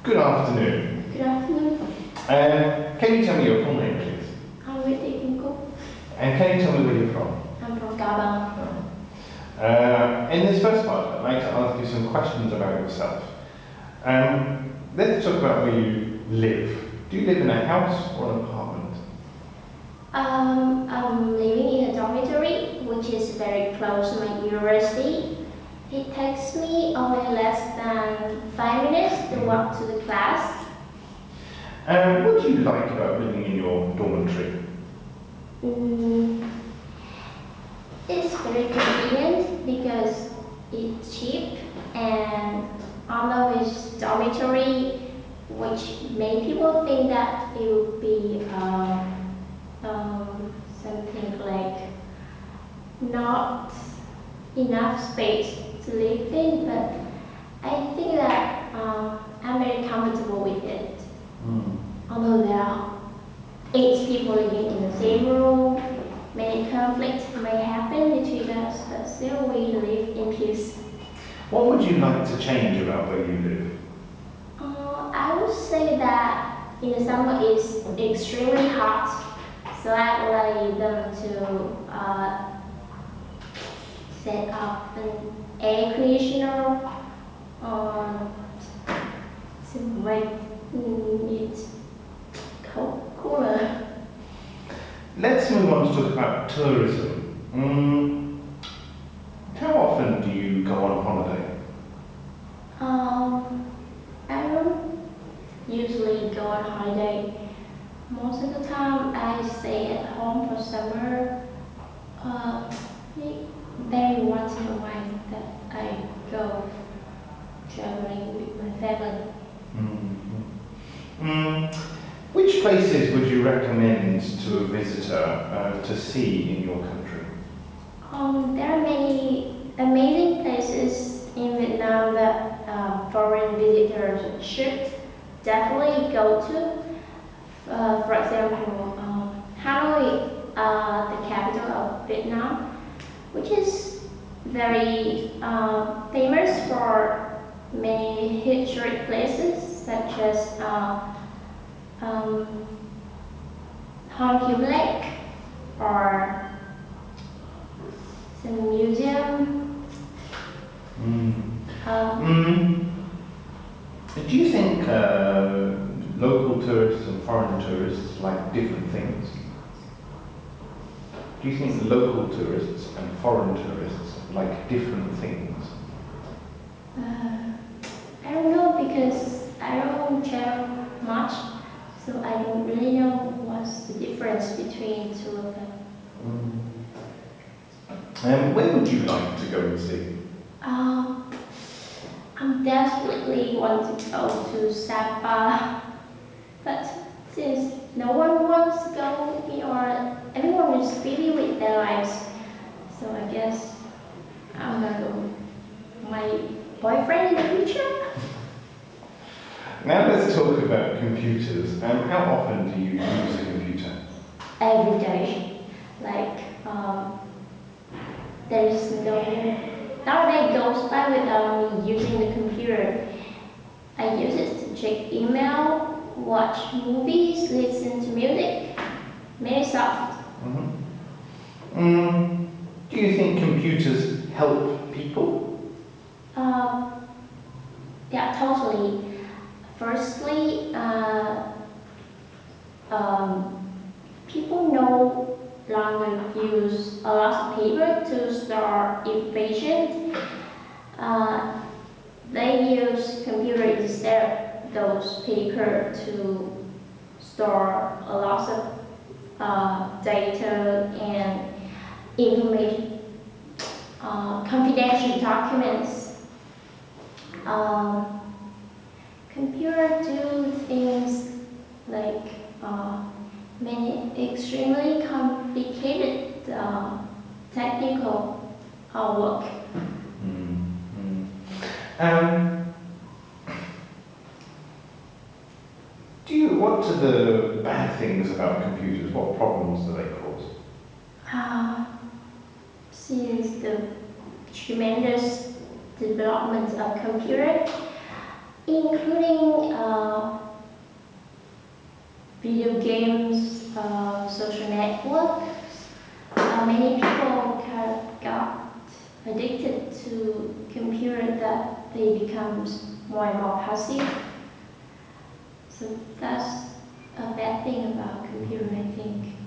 Good afternoon. Good afternoon. Can you tell me your full name, please? I'm with Cuc. And can you tell me where you're from? I'm from Gabon. In this first part, I'd like to ask you some questions about yourself. Let's talk about where you live. Do you live in a house or an apartment? I'm living in a dormitory, which is very close to my university. It takes me only less than 5 minutes to walk to the class. What do you like about living in your dormitory? It's very convenient because it's cheap, and although it's dormitory, which many people think that it would be something like not enough space to live in, but I think that I'm very comfortable with it. Although there are 8 people living in the same room, many conflicts may happen between us, but still we live in peace. What would you like to change about where you live? I would say that in the summer it's extremely hot, so I would like them to set up an air conditioner to make it cooler. Let's move on to talk about tourism. How often do you go on holiday? I don't usually go on holiday. Most of the time I stay at home for summer. Very once in a while that I go traveling with my family. Which places would you recommend to a visitor to see in your country? There are many amazing places in Vietnam that foreign visitors should definitely go to. For example, Hanoi, the capital of Vietnam, which is very famous for many historic places such as Hòn Kiếm Lake or some museum. Do you think local tourists and foreign tourists like different things? Do you think local tourists and foreign tourists like different things? I don't know because I don't travel much, so I don't really know what's the difference between two of them. Where would you like to go and see? I desperately want to go to Sapa, but since no one wants to go with me or everyone is busy with their lives, so I guess I'm gonna go with my boyfriend in the future. Now let's talk about computers. How often do you use a computer? Every day. Like, there's not a day goes by without me using the computer. I use it to check email, watch movies, listen to music, many stuff. Do you think computers help people? Yeah, totally. Firstly, people no longer use a lot of paper to store information. They use computer instead of those paper to store a lot of data and information, confidential documents. Computer do things like many extremely complicated technical work. What are the bad things about computers? What problems do they cause? Since the tremendous development of computer, including video games, social networks. Many people got addicted to computer that they become more and more passive. So that's a bad thing about computer, I think.